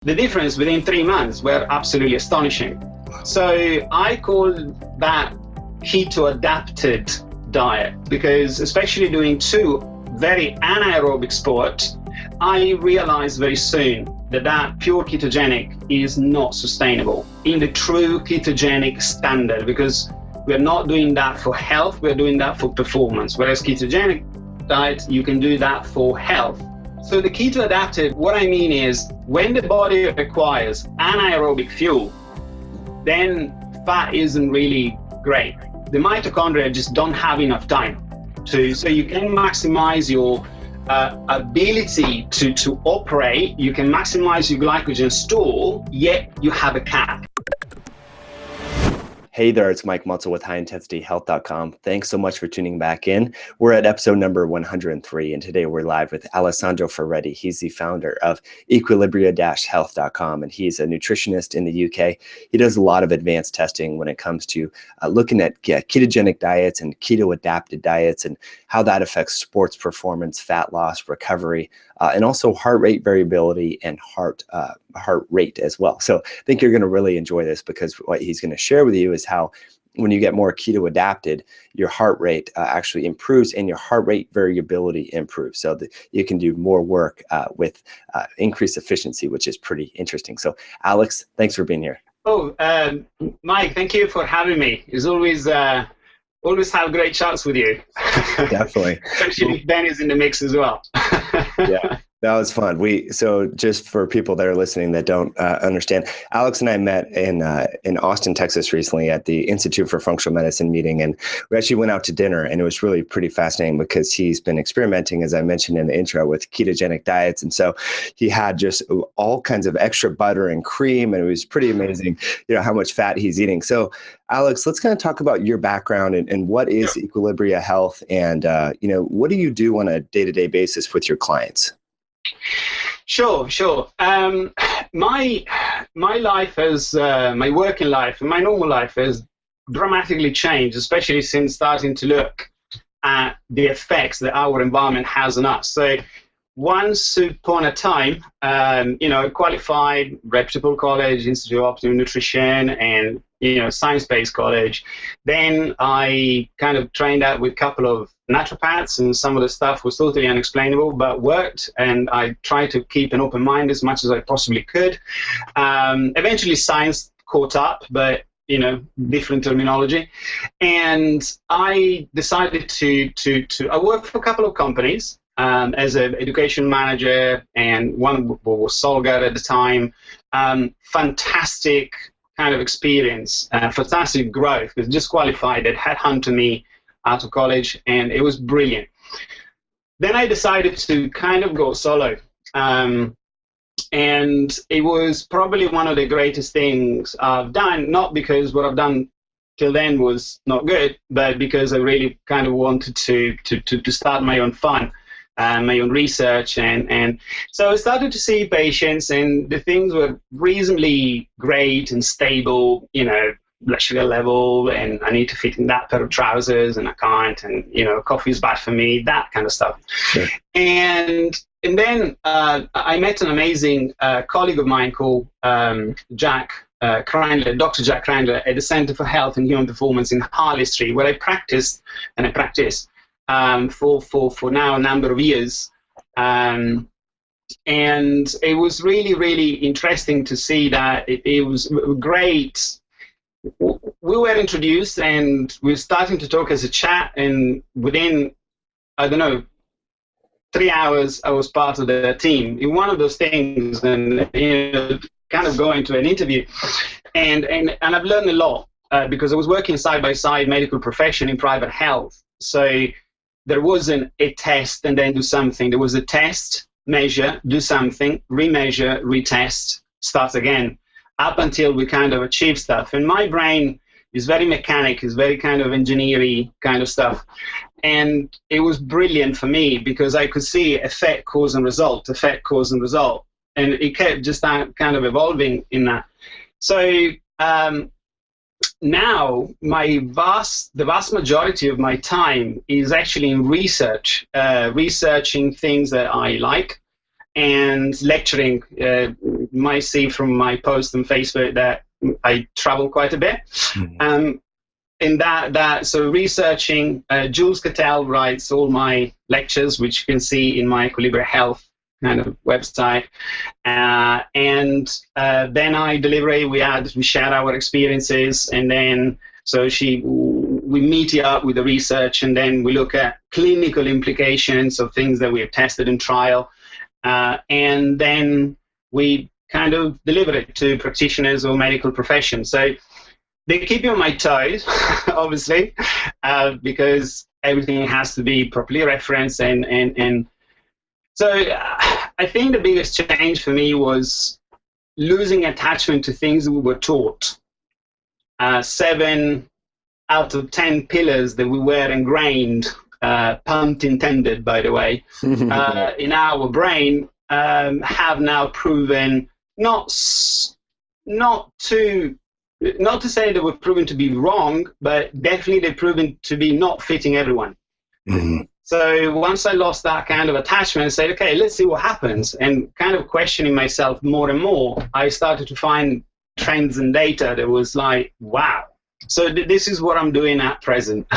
The difference within 3 months were absolutely astonishing. So I call that Keto Adapted diet, because especially doing two very anaerobic sports, I realized very soon that pure ketogenic is not sustainable in the true ketogenic standard, because we're not doing that for health, we're doing that for performance. Whereas ketogenic diet, you can do that for health. So the keto adapted, what I mean is when the body requires anaerobic fuel, then fat isn't really great. The mitochondria just don't have enough time to, so you can maximize your ability to operate, you can maximize your glycogen store, yet you have a cap. Hey there, it's Mike Mutzel with HighIntensityHealth.com. Thanks so much for tuning back in. We're at episode number 103, and today we're live with Alessandro Ferretti. He's the founder of Equilibria-Health.com, and he's a nutritionist in the UK. He does a lot of advanced testing when it comes to looking at ketogenic diets and keto-adapted diets and how that affects sports performance, fat loss, recovery, and also heart rate variability and heart rate as well. So I think you're going to really enjoy this, because what he's going to share with you is how when you get more keto adapted, your heart rate actually improves and your heart rate variability improves, so that you can do more work with increased efficiency, which is pretty interesting. So Alex, thanks for being here. Oh, Mike, thank you for having me. It's always have great chats with you. Definitely. Especially if Ben is in the mix as well. Yeah, that was fun. So just for people that are listening that don't understand, Alex and I met in Austin, Texas recently at the Institute for Functional Medicine meeting, and we actually went out to dinner, and it was really pretty fascinating because he's been experimenting, as I mentioned in the intro, with ketogenic diets, and so he had just all kinds of extra butter and cream, and it was pretty amazing, how much fat he's eating. So Alex, let's kind of talk about your background and what is Equilibria Health, and what do you do on a day-to-day basis with your clients? Sure. My life has, my working life and my normal life has dramatically changed, especially since starting to look at the effects that our environment has on us. So once upon a time, qualified, reputable college, Institute of Optimum Nutrition, and science-based college. Then I kind of trained out with a couple of naturopaths, and some of the stuff was totally unexplainable, but worked. And I tried to keep an open mind as much as I possibly could. Eventually, science caught up, but different terminology. And I decided to I worked for a couple of companies. As an education manager, and one was Solgar at the time. Fantastic kind of experience, fantastic growth. Because just qualified, it headhunted me out of college, and it was brilliant. Then I decided to kind of go solo, and it was probably one of the greatest things I've done. Not because what I've done till then was not good, but because I really kind of wanted to start my own fun. My own research, and so I started to see patients, and the things were reasonably great and stable, blood sugar level, and I need to fit in that pair of trousers, and I can't, and coffee is bad for me, that kind of stuff. Sure. And then I met an amazing colleague of mine called Jack Krindler, Dr. Jack Krindler, at the Center for Health and Human Performance in Harley Street, where I practice. For now a number of years, and it was really, really interesting to see that it was great. We were introduced, and we were starting to talk as a chat, and within 3 hours I was part of the team in one of those things, and kind of going to an interview, and I've learned a lot because I was working side by side medical profession in private health. So there wasn't a test and then do something. There was a test, measure, do something, remeasure, retest, start again, up until we kind of achieve stuff. And my brain is very mechanic, is very kind of engineering kind of stuff. And it was brilliant for me because I could see effect, cause, and result, effect, cause, and result. And it kept just kind of evolving in that. So now the vast majority of my time is actually in research, researching things that I like, and lecturing. You might see from my post on Facebook that I travel quite a bit. So researching, Jules Cattell writes all my lectures, which you can see in my Equilibrium Health kind of website. And then I deliver, we share our experiences, and then we meet it up with the research, and then we look at clinical implications of things that we have tested in trial, and then we kind of deliver it to practitioners or medical professions. So they keep you on my toes, obviously, because everything has to be properly referenced. And so I think the biggest change for me was losing attachment to things we were taught. 7 out of 10 pillars that we were ingrained, pun intended, by the way, in our brain have now proven not to say they were proven to be wrong, but definitely they've proven to be not fitting everyone. Mm-hmm. So once I lost that kind of attachment, I said, okay, let's see what happens. And kind of questioning myself more and more, I started to find trends and data that was like, wow. So this is what I'm doing at present.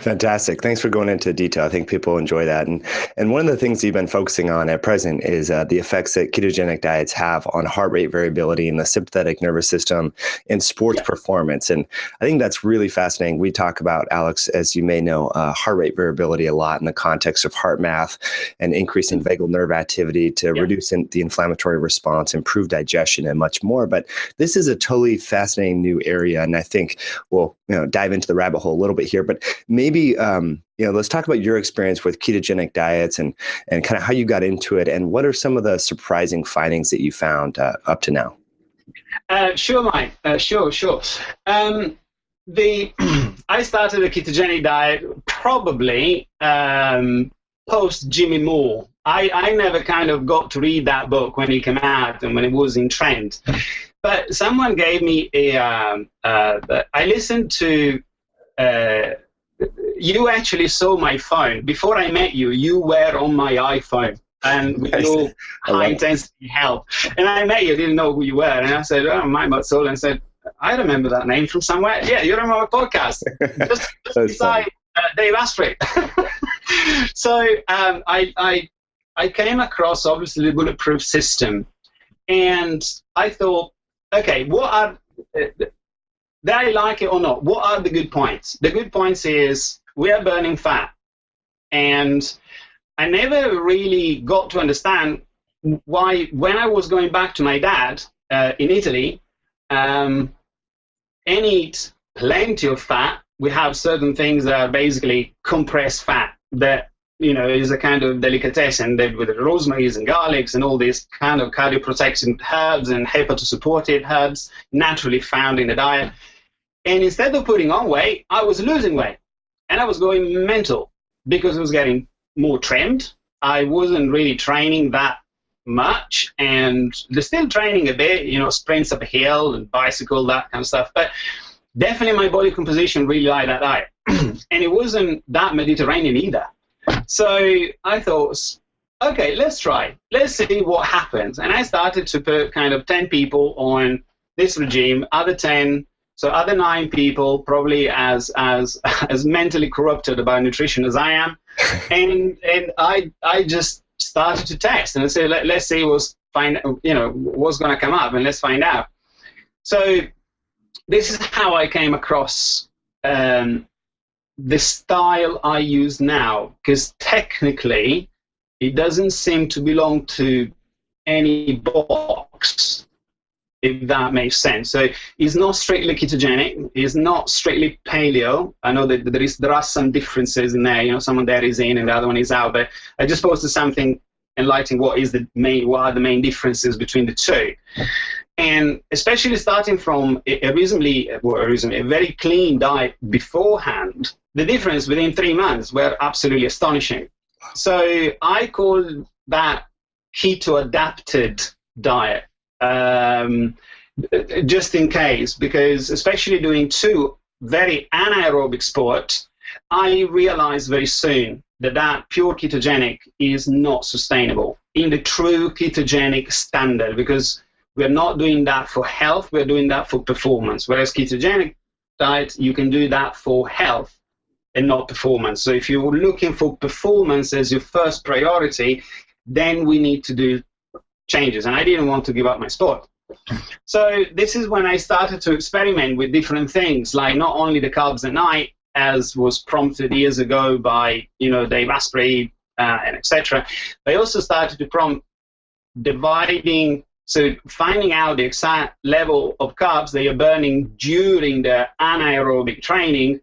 Fantastic. Thanks for going into detail. I think people enjoy that. And one of the things you've been focusing on at present is the effects that ketogenic diets have on heart rate variability in the sympathetic nervous system and sports performance. And I think that's really fascinating. We talk about, Alex, as you may know, heart rate variability a lot in the context of heart math and increasing vagal nerve activity to reduce the inflammatory response, improve digestion, and much more. But this is a totally fascinating new area. And I think we'll dive into the rabbit hole a little bit here, but maybe let's talk about your experience with ketogenic diets and kind of how you got into it, and what are some of the surprising findings that you found up to now. Sure, Mike. Sure. I started a ketogenic diet probably post Jimmy Moore. I never kind of got to read that book when it came out and when it was in trend. But someone gave me I listened to, you actually saw my phone. Before I met you, you were on my iPhone and with your high-intensity health. And I met you, didn't know who you were. And I said, oh, my soul, and said, I remember that name from somewhere. Yeah, you're on my podcast. Just beside Dave Asprey. So I came across, obviously, the Bulletproof system. And I thought, okay, what are, did I like it or not? What are the good points? The good points is we are burning fat. And I never really got to understand why, when I was going back to my dad in Italy, and eat plenty of fat, we have certain things that are basically compressed fat that, is a kind of delicatessen that with rosemaries and garlics and all these kind of cardioprotecting herbs and hepatosupportive herbs naturally found in the diet. And instead of putting on weight, I was losing weight. And I was going mental because I was getting more trimmed. I wasn't really training that much, and they're still training a bit, sprints up a hill and bicycle, that kind of stuff. But definitely my body composition really liked that diet. And it wasn't that Mediterranean either. So I thought, okay, let's try. Let's see what happens. And I started to put kind of 10 people on this regime, other 9 people probably as mentally corrupted about nutrition as I am. And I just started to test and I said, let's see what's going to come up, and let's find out. So this is how I came across the style I use now, because technically it doesn't seem to belong to any box, if that makes sense. So it's not strictly ketogenic, it's not strictly paleo. I know that there are some differences in there, someone there is in and the other one is out, but I just posted something enlightening what are the main differences between the two. And especially starting from a very clean diet beforehand, the difference within 3 months were absolutely astonishing. So I call that Keto Adapted diet, just in case, because especially doing 2 very anaerobic sports, I realized very soon that pure ketogenic is not sustainable. in the true ketogenic standard, because we're not doing that for health, we're doing that for performance. Whereas ketogenic diet, you can do that for health and not performance. So if you're looking for performance as your first priority, then we need to do changes. And I didn't want to give up my sport. So this is when I started to experiment with different things, like not only the carbs at night, as was prompted years ago by, Dave Asprey and etc. I also started to prompt dividing, so finding out the exact level of carbs they are burning during the anaerobic training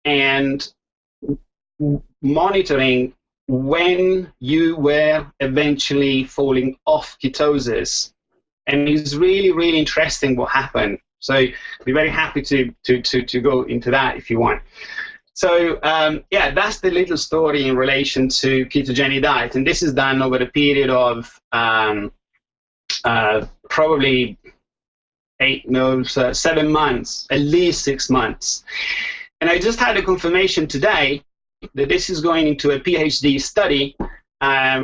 and monitoring when you were eventually falling off ketosis. And it's really, really interesting what happened. So I'd be very happy to go into that if you want. So that's the little story in relation to ketogenic diet. And this is done over a period of probably 7 months, at least 6 months. And I just had a confirmation today that this is going into a PhD study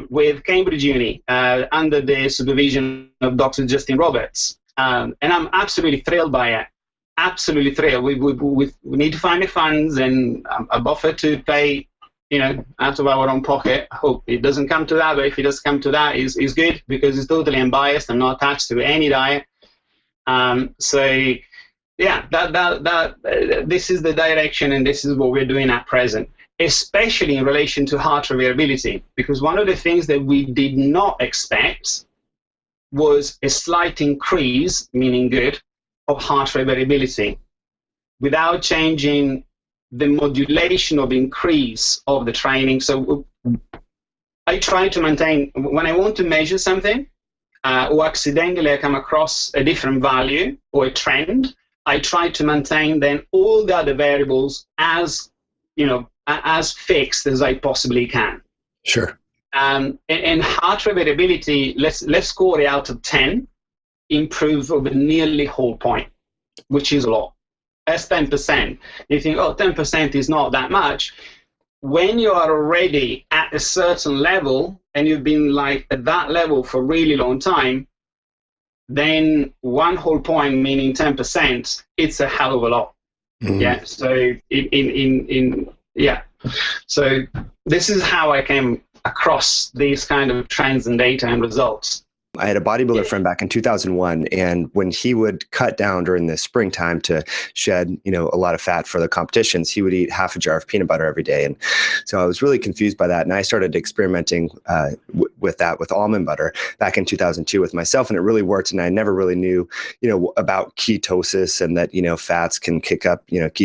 with Cambridge Uni under the supervision of Dr. Justin Roberts. And I'm absolutely thrilled by it. Absolutely thrilled. We need to find the funds, and I've offered to pay, out of our own pocket. I hope it doesn't come to that, but if it does come to that, it's good, because it's totally unbiased. I'm not attached to any diet. This is the direction, and this is what we're doing at present, especially in relation to heart rate variability, because one of the things that we did not expect was a slight increase, meaning good, of heart rate variability without changing the modulation of increase of the training. So I try to maintain, when I want to measure something, or accidentally I come across a different value or a trend, I try to maintain then all the other variables as fixed as I possibly can. Sure. And heart rate variability, let's score it out of 10, improve over nearly whole point, which is a lot. That's 10%. You think, 10% is not that much. When you are already at a certain level, and you've been like at that level for a really long time, then 1 whole point, meaning 10%, it's a hell of a lot. Mm-hmm. Yeah. So So this is how I came across these kind of trends and data and results. I had a bodybuilder friend back in 2001, and when he would cut down during the springtime to shed, a lot of fat for the competitions, he would eat half a jar of peanut butter every day. And so I was really confused by that. And I started experimenting with that, with almond butter back in 2002 with myself. And it really worked. And I never really knew, about ketosis and that, fats can kick up, beta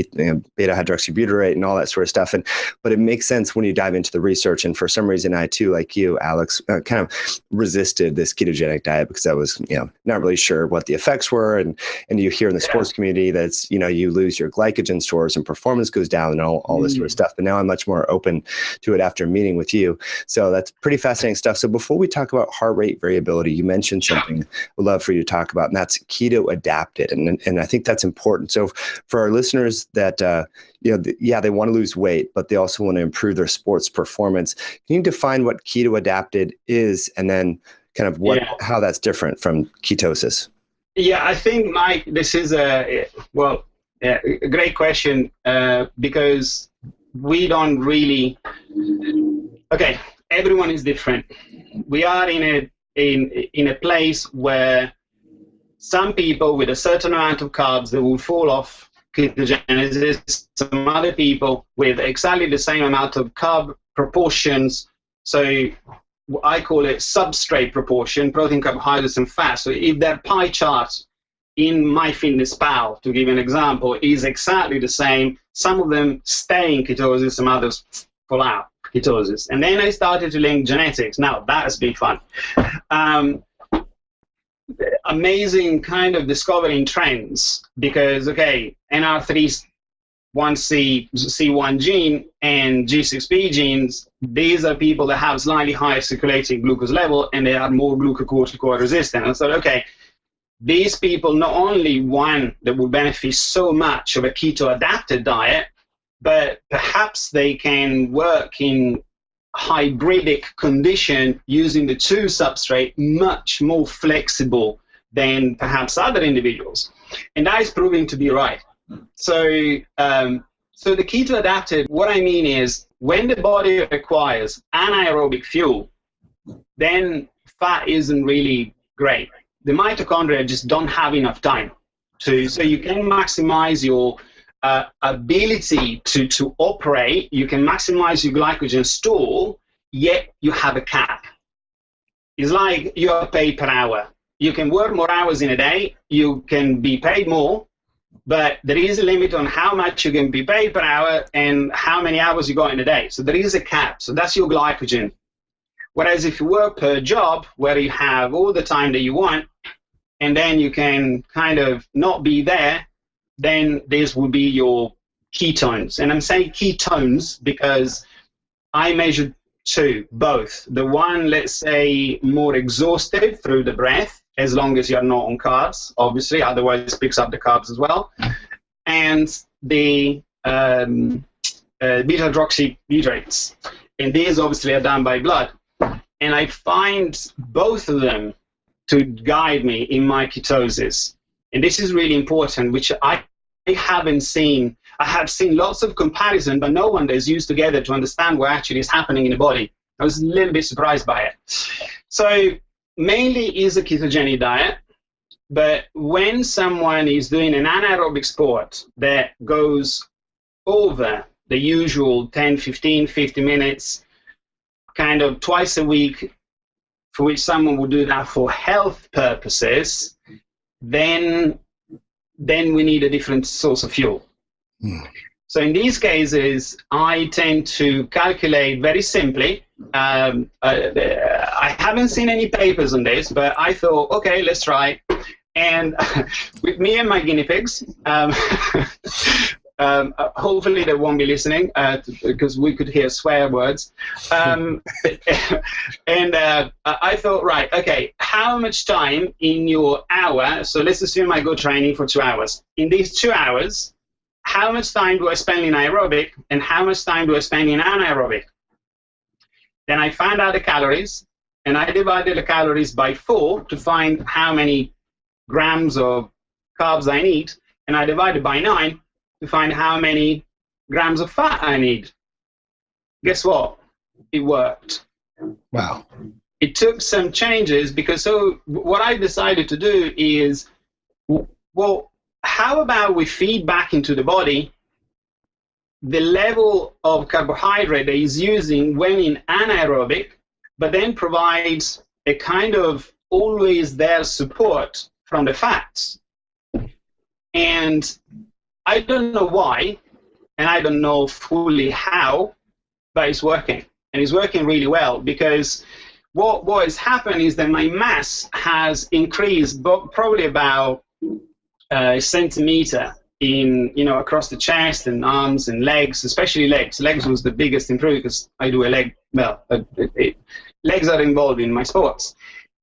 hydroxybutyrate and all that sort of stuff. But it makes sense when you dive into the research. And for some reason, I too, like you, Alex, kind of resisted this ketogenic diet because I was, not really sure what the effects were. And you hear in the sports community that's, you lose your glycogen stores and performance goes down and all this sort of stuff. But now I'm much more open to it after meeting with you. So that's pretty fascinating stuff. So before we talk about heart rate variability, you mentioned something I'd love for you to talk about, and that's Keto Adapted. And I think that's important. So for our listeners that, they want to lose weight, but they also want to improve their sports performance. Can you define what Keto Adapted is, and then kind of how that's different from ketosis? Yeah, I think, Mike, this is a great question because we don't really. Okay, everyone is different. We are in a place where some people with a certain amount of carbs, they will fall off ketogenesis. Some other people with exactly the same amount of carb proportions. So I call it substrate proportion, protein, carbohydrates, and fat. So if their pie chart in MyFitnessPal, to give an example, is exactly the same, some of them stay in ketosis, some others fall out ketosis. And then I started to link genetics. Now, that has been fun. Amazing kind of discovering trends because, NR3 1C1 gene and G6P genes, these are people that have slightly higher circulating glucose level and they are more glucocorticoid resistant. And I thought, these people, not only one that will benefit so much of a keto adapted diet, but perhaps they can work in hybridic condition using the two substrate much more flexible than perhaps other individuals. And that is proving to be right. So, so the keto adapted, what I mean is when the body requires anaerobic fuel, then fat isn't really great. The mitochondria just don't have enough time to, so you can maximize your ability to operate, you can maximize your glycogen store, yet you have a cap. It's like you are paid per hour. You can work more hours in a day, you can be paid more, but there is a limit on how much you can be paid per hour and how many hours you got in a day. So there is a cap. So that's your glycogen. Whereas if you work per job, where you have all the time that you want, and then you can kind of not be there, then this will be your ketones. And I'm saying ketones because I measured two, both. The one, let's say, more exhausted through the breath, as long as you're not on carbs, obviously, otherwise it picks up the carbs as well. And the beta-hydroxybutyrates. And these obviously are done by blood. And I find both of them to guide me in my ketosis. And this is really important, which I haven't seen. I have seen lots of comparison, but no one is used together to understand what actually is happening in the body. I was a little bit surprised by it. So mainly is a ketogenic diet, but when someone is doing an anaerobic sport that goes over the usual 10, 15, 50 minutes, kind of twice a week, for which someone would do that for health purposes, then we need a different source of fuel. So in these cases, I tend to calculate very simply. I haven't seen any papers on this, but I thought, okay, let's try. And with me and my guinea pigs, hopefully they won't be listening because we could hear swear words. And I thought, right, okay, how much time in your hour, so let's assume I go training for 2 hours. In these 2 hours, how much time do I spend in aerobic and how much time do I spend in anaerobic? Then I found out the calories, and I divided the calories by 4 to find how many grams of carbs I need, and I divided by 9 to find how many grams of fat I need. Guess what? It worked. Wow. It took some changes because so what I decided to do is, well, how about we feed back into the body the level of carbohydrate that is using when in anaerobic, but then provides a kind of always there support from the fats. And I don't know why, and I don't know fully how, but it's working. And it's working really well because what has happened is that my mass has increased probably about a centimeter in, across the chest and arms and legs, especially legs. Legs was the biggest improvement because I do a leg, legs are involved in my sports.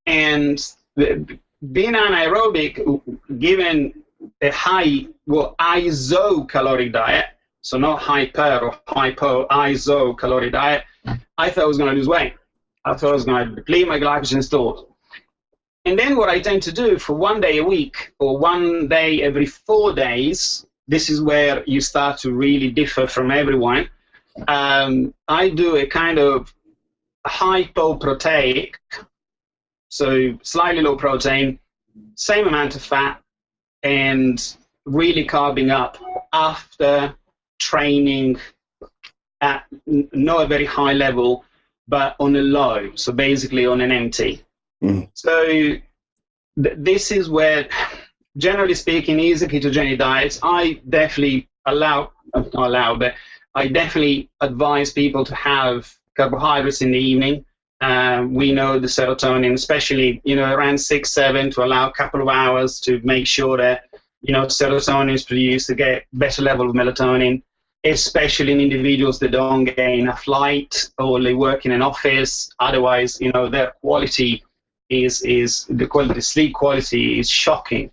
And being anaerobic, given a high, isocaloric diet, so not hyper or hypo, isocaloric diet, I thought I was going to lose weight. I thought I was going to deplete my glycogen stores. And then what I tend to do for 1 day a week or 1 day every 4 days, this is where you start to really differ from everyone. I do a kind of hypoproteic, so slightly low protein, same amount of fat, and really carbing up after training at not a very high level, but on a low, so basically on an empty. So this is where, generally speaking, is a ketogenic diet. I definitely but I definitely advise people to have carbohydrates in the evening. We know the serotonin, especially around 6, 7, to allow a couple of hours to make sure that serotonin is produced to get better level of melatonin, especially in individuals that don't get enough light or they work in an office. Otherwise, their quality the sleep quality is shocking.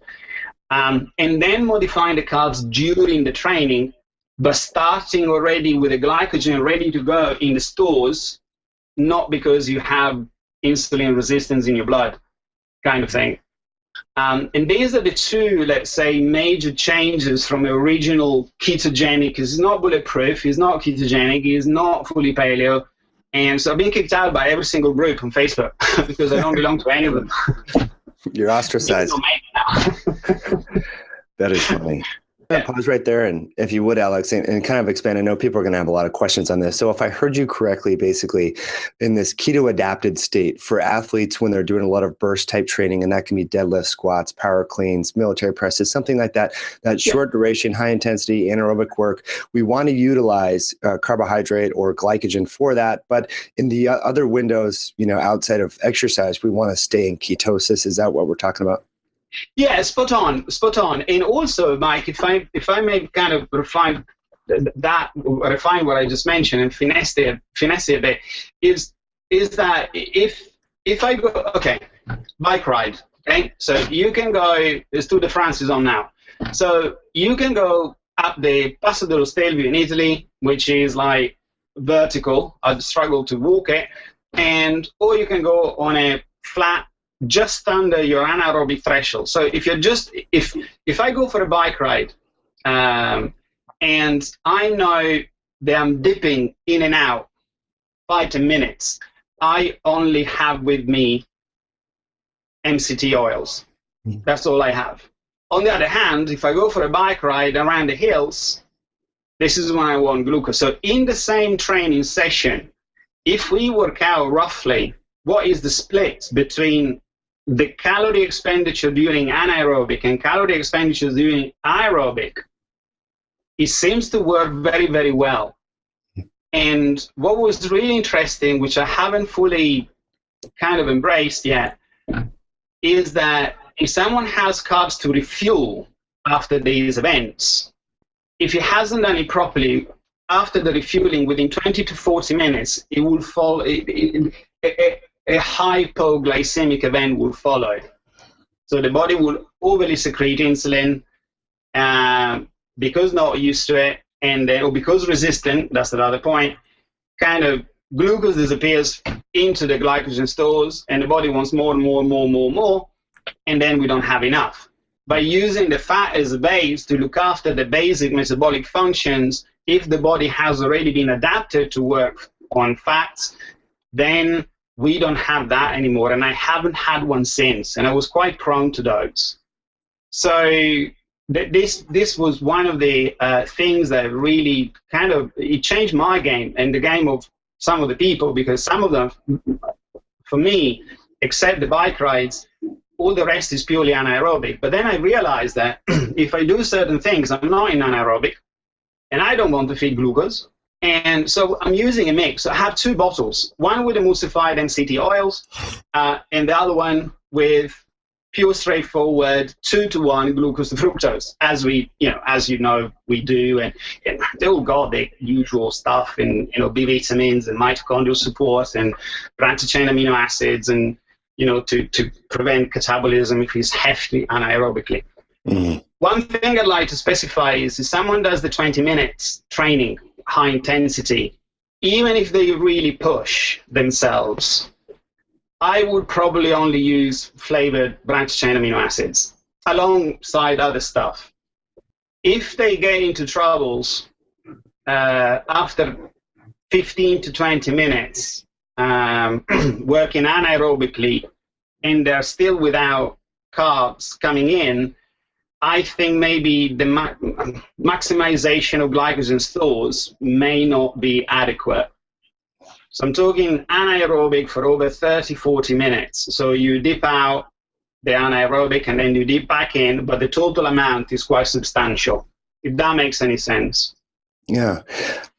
And then modifying the carbs during the training, but starting already with the glycogen ready to go in the stores not because you have insulin resistance in your blood, kind of thing. And these are the two, let's say, major changes from the original ketogenic. It's not bulletproof, it's not ketogenic, it's not fully paleo. And so I've been kicked out by every single group on Facebook because I don't belong to any of them. You're ostracized. That is funny. Yeah. Pause right there. And if you would, Alex, and kind of expand, I know people are going to have a lot of questions on this. So if I heard you correctly, basically in this keto adapted state for athletes when they're doing a lot of burst type training, and that can be deadlift, squats, power cleans, military presses, something like that, that short duration, high intensity anaerobic work, we want to utilize carbohydrate or glycogen for that. But in the other windows, outside of exercise, we want to stay in ketosis. Is that what we're talking about? Yeah, spot on. And also, Mike, if I may kind of refine what I just mentioned and finesse it a bit, is that if I go, okay, bike ride, okay, so you can go, the Tour de France is on now, so you can go up the Passo dello Stelvio in Italy, which is like vertical. I'd struggle to walk it, or you can go on a flat, just under your anaerobic threshold. So if I go for a bike ride, and I know that I'm dipping in and out 5 to 10 minutes, I only have with me MCT oils. That's all I have. On the other hand, if I go for a bike ride around the hills, this is when I want glucose. So in the same training session, if we work out roughly what is the split between the calorie expenditure during anaerobic and calorie expenditure during aerobic, it seems to work very, very well. And what was really interesting, which I haven't fully kind of embraced yet, is that if someone has carbs to refuel after these events, if he hasn't done it properly, after the refueling, within 20 to 40 minutes, it will fall. A hypoglycemic event will follow. So the body will overly secrete insulin because not used to it, or because resistant, that's another point, kind of glucose disappears into the glycogen stores, and the body wants more and more and more and more and more, and then we don't have enough. By using the fat as a base to look after the basic metabolic functions, if the body has already been adapted to work on fats, then we don't have that anymore, and I haven't had one since, and I was quite prone to those. So this was one of the things that really kind of, it changed my game and the game of some of the people, because some of them, for me, except the bike rides, all the rest is purely anaerobic. But then I realized that if I do certain things, I'm not in anaerobic, and I don't want to feed glucose. And so I'm using a mix. So I have 2 bottles, one with emulsified MCT oils, and the other one with pure straightforward 2-to-1 glucose to fructose, as we do, and they all got the usual stuff, and B vitamins and mitochondrial support and branched chain amino acids, and to prevent catabolism if it's hefty anaerobically. Mm-hmm. One thing I'd like to specify is if someone does the 20 minutes training, high intensity, even if they really push themselves, I would probably only use flavored branched chain amino acids alongside other stuff. If they get into troubles after 15 to 20 minutes working anaerobically and they're still without carbs coming in, I think maybe the maximization of glycogen stores may not be adequate. So I'm talking anaerobic for over 30, 40 minutes. So you dip out the anaerobic and then you dip back in, but the total amount is quite substantial, if that makes any sense. Yeah.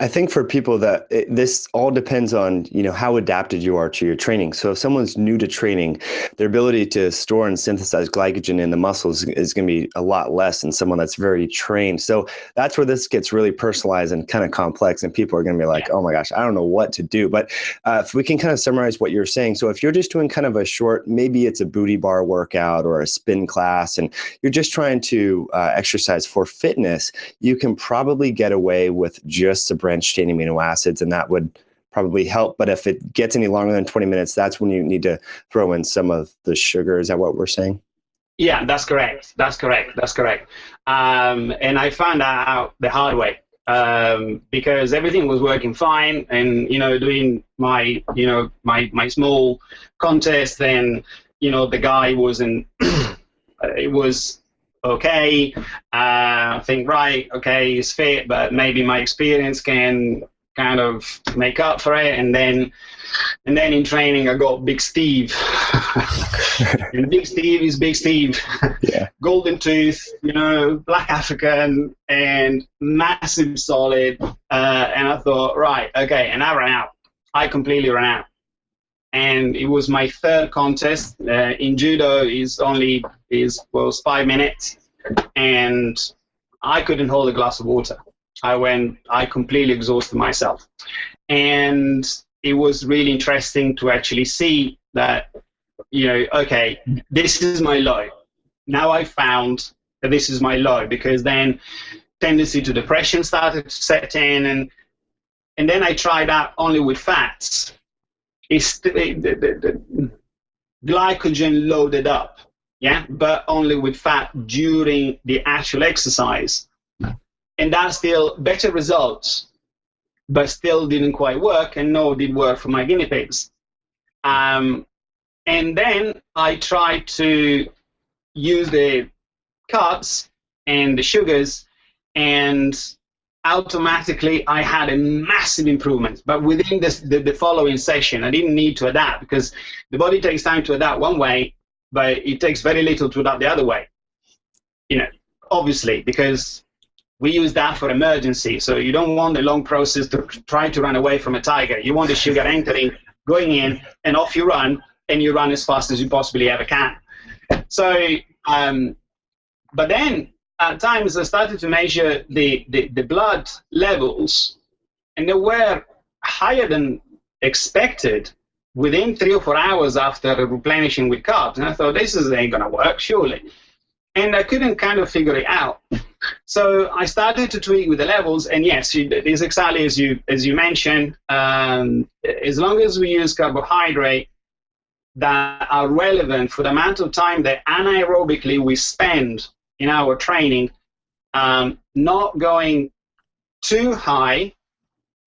I think for people that this all depends on, how adapted you are to your training. So if someone's new to training, their ability to store and synthesize glycogen in the muscles is going to be a lot less than someone that's very trained. So that's where this gets really personalized and kind of complex, and people are going to be like, oh my gosh, I don't know what to do. But if we can kind of summarize what you're saying. So if you're just doing kind of a short, maybe it's a booty bar workout or a spin class, and you're just trying to exercise for fitness, you can probably get away with just the branched chain amino acids, and that would probably help. But if it gets any longer than 20 minutes, that's when you need to throw in some of the sugar. Is that what we're saying? Yeah, that's correct. And I found that out the hard way, because everything was working fine, and doing my my small contest, and the guy wasn't. It was okay. I think, right, okay, he's fit, but maybe my experience can kind of make up for it. And then in training, I got Big Steve. And Big Steve is Big Steve. Yeah. Golden tooth, black African, and massive solid. And I thought, right, okay, and I ran out. I completely ran out. And it was my third contest. In judo, was 5 minutes, and I couldn't hold a glass of water. I completely exhausted myself. And it was really interesting to actually see that, okay, this is my low. Now I found that this is my low, because then tendency to depression started to set in, and then I tried out only with fats. It's the glycogen loaded up, yeah, but only with fat during the actual exercise. And that's still better results, but still didn't quite work, and no, did work for my guinea pigs. And then I tried to use the carbs and the sugars, and automatically I had a massive improvement. But within the following session, I didn't need to adapt, because the body takes time to adapt one way, but it takes very little to adapt the other way. Obviously, because we use that for emergency. So you don't want a long process to try to run away from a tiger. You want the sugar entering, going in, and off you run, and you run as fast as you possibly ever can. So, but then at times I started to measure the blood levels, and they were higher than expected within 3 or 4 hours after replenishing with carbs. And I thought, this ain't going to work, surely. And I couldn't kind of figure it out. So I started to tweak with the levels, and yes, it is exactly as you mentioned. As long as we use carbohydrate that are relevant for the amount of time that anaerobically we spend in our training, not going too high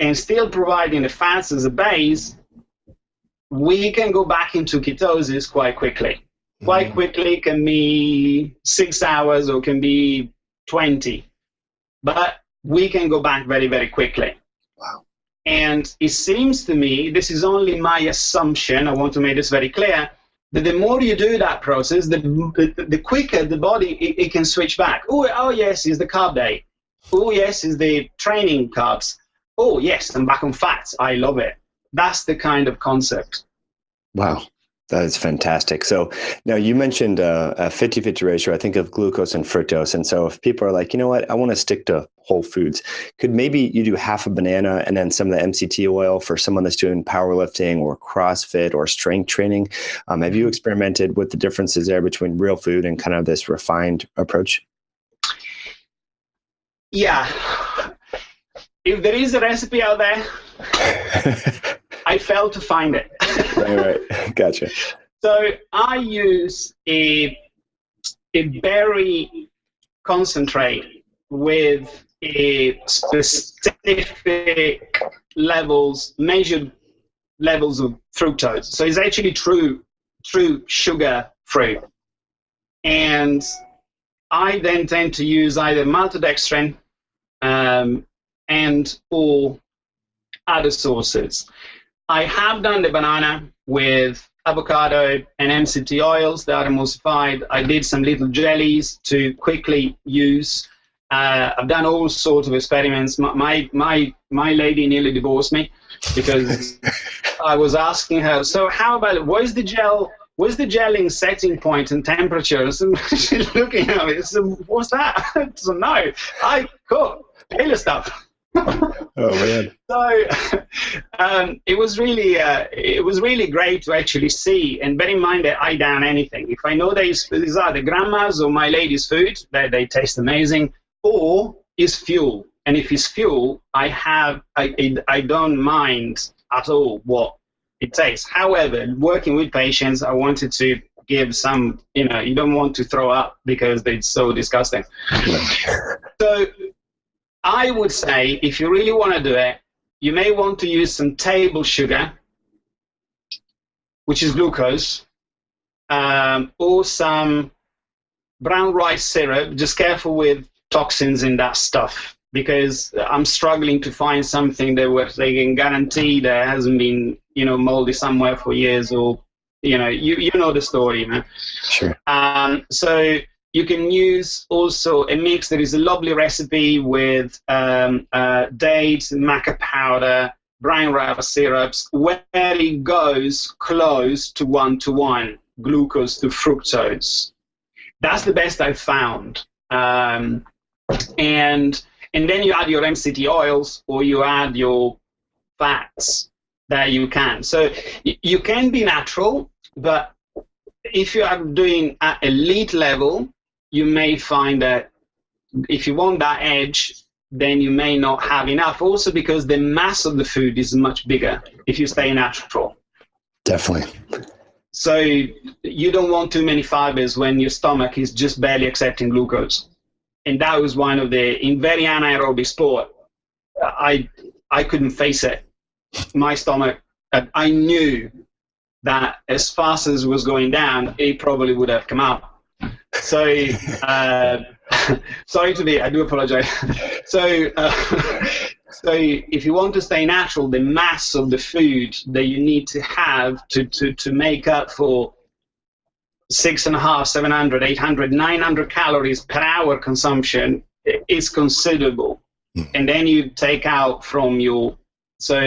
and still providing the fats as a base, we can go back into ketosis quite quickly. Quite quickly can be 6 hours or can be 20, but we can go back very, very quickly. Wow. And it seems to me, this is only my assumption, I want to make this very clear, that the more you do that process, the quicker the body, it can switch back. Oh yes, it's the carb day. Oh yes, it's the training carbs. Oh yes, I'm back on fats. I love it. That's the kind of concept. Wow. That is fantastic. So now you mentioned a 50-50 ratio, I think, of glucose and fructose. And so if people are like, you know what, I want to stick to whole foods, could maybe you do half a banana and then some of the MCT oil for someone that's doing powerlifting or CrossFit or strength training? Have you experimented with the differences there between real food and kind of this refined approach? Yeah. If there is a recipe out there, I failed to find it. Right. Gotcha. So I use a berry concentrate with a specific measured levels of fructose. So it's actually true sugar fruit. And I then tend to use either maltodextrin and or other sources. I have done the banana with avocado and MCT oils that are emulsified. I did some little jellies to quickly use. I've done all sorts of experiments. My lady nearly divorced me because I was asking her, so how about, where's the gelling setting point and temperatures? And she's looking at me, so what's that? So no, I cook paleo stuff. Oh man! So it was really great to actually see and bear in mind that I down anything. If I know these are the grandma's or my lady's food, that they taste amazing, or is fuel. And if it's fuel, I don't mind at all what it takes. However, working with patients, I wanted to give some, you don't want to throw up because it's so disgusting. So I would say if you really want to do it, you may want to use some table sugar, which is glucose, or some brown rice syrup. Just careful with toxins in that stuff, because I'm struggling to find something that they can guarantee that hasn't been, moldy somewhere for years, or, you know the story, man. Sure. So you can use also a mix. There is a lovely recipe with dates, maca powder, brown rice syrups, where it goes close to 1-to-1, glucose to fructose. That's the best I've found. And then you add your MCT oils, or you add your fats that you can. So you can be natural, but if you are doing at elite level, you may find that if you want that edge, then you may not have enough. Also because the mass of the food is much bigger if you stay natural. Definitely. So you don't want too many fibers when your stomach is just barely accepting glucose. And that was one of in very anaerobic sport, I couldn't face it. My stomach, I knew that as fast as it was going down, it probably would have come out. So, I do apologize. So if you want to stay natural, the mass of the food that you need to have to make up for 650, 700, 800, 900 calories per hour consumption is considerable. And then you take out from your, those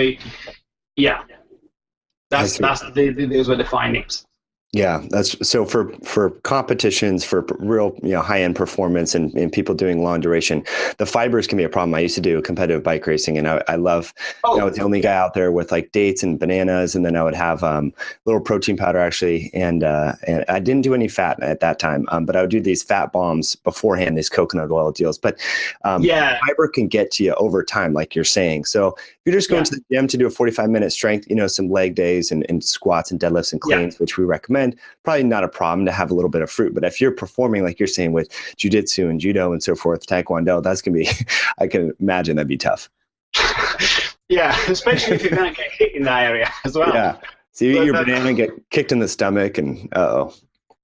were the findings. Yeah, that's so for competitions, for real high-end performance and people doing long duration, the fibers can be a problem. I used to do competitive bike racing, and I love, I was the only guy out there with like dates and bananas, and then I would have little protein powder actually, and I didn't do any fat at that time, but I would do these fat bombs beforehand, these coconut oil deals. But fiber can get to you over time, like you're saying. So if you're just going to the gym to do a 45-minute strength, some leg days and squats and deadlifts and cleans, which we recommend, probably not a problem to have a little bit of fruit. But if you're performing, like you're saying, with jiu-jitsu and judo and so forth, taekwondo, that's going to be, I can imagine that'd be tough. Yeah, especially if you're going to get hit in that area as well. Yeah. So you eat your banana and get kicked in the stomach, and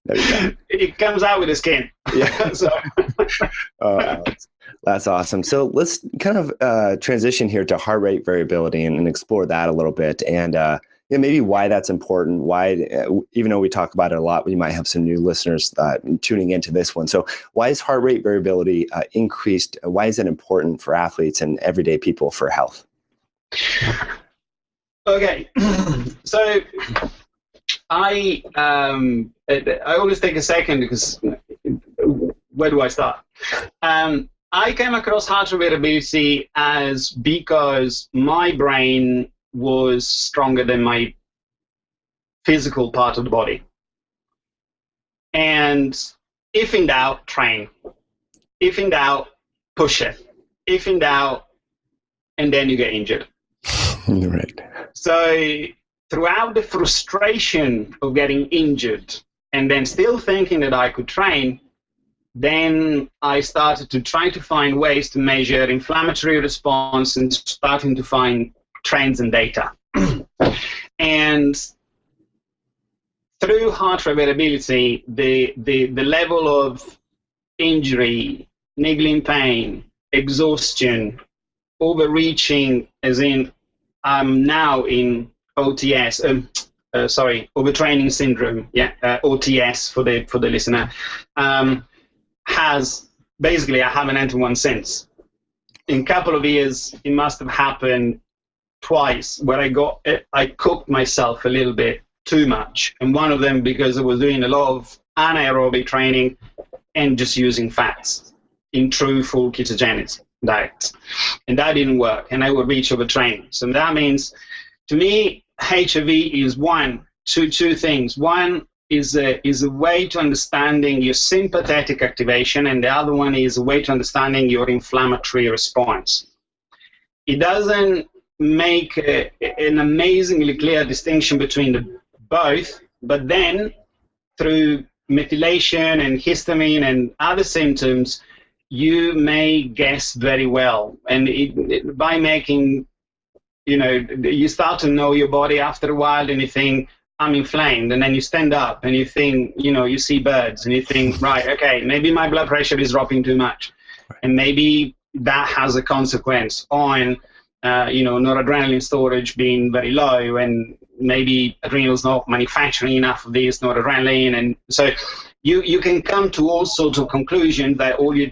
it comes out with the skin. Yeah. So. That's awesome. So let's kind of transition here to heart rate variability and explore that a little bit, and maybe why that's important. Why, even though we talk about it a lot, we might have some new listeners tuning into this one. So why is heart rate variability increased? Why is it important for athletes and everyday people for health? Okay, so I always take a second, because where do I start? I came across heart rate variability because my brain was stronger than my physical part of the body. And if in doubt, train. If in doubt, push it. If in doubt, and then you get injured. Right. So throughout the frustration of getting injured and then still thinking that I could train, then I started to try to find ways to measure inflammatory response and starting to find trends and data. And through heart rate variability, the level of injury, niggling pain, exhaustion, overreaching, as in I'm now in OTS, overtraining syndrome, OTS for the listener, has basically, I haven't entered one since. In a couple of years, it must have happened twice where I cooked myself a little bit too much, and one of them because I was doing a lot of anaerobic training and just using fats in true full ketogenic diet, and that didn't work, and I would reach overtraining. So that means, to me, HRV is two things. One is a way to understanding your sympathetic activation, and the other one is a way to understanding your inflammatory response. It doesn't make an amazingly clear distinction between the both, but then through methylation and histamine and other symptoms, you may guess very well. And by making, you start to know your body after a while, and you think, I'm inflamed, and then you stand up and you think, you see birds, and you think, right, okay, maybe my blood pressure is dropping too much, and maybe that has a consequence on, noradrenaline storage being very low, and maybe adrenal's not manufacturing enough of this noradrenaline, and so you can come to all sorts of conclusions that all you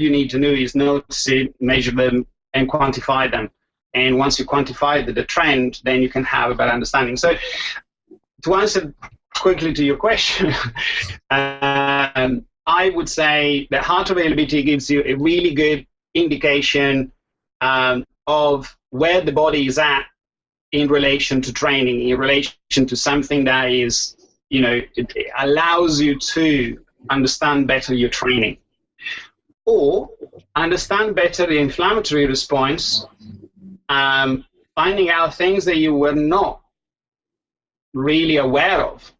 need to do is notice it, measure them, and quantify them. And once you quantify the trend, then you can have a better understanding. So to answer quickly to your question, I would say that heart availability gives you a really good indication of where the body is at in relation to training, in relation to something that is, it allows you to understand better your training, or understand better the inflammatory response, finding out things that you were not really aware of,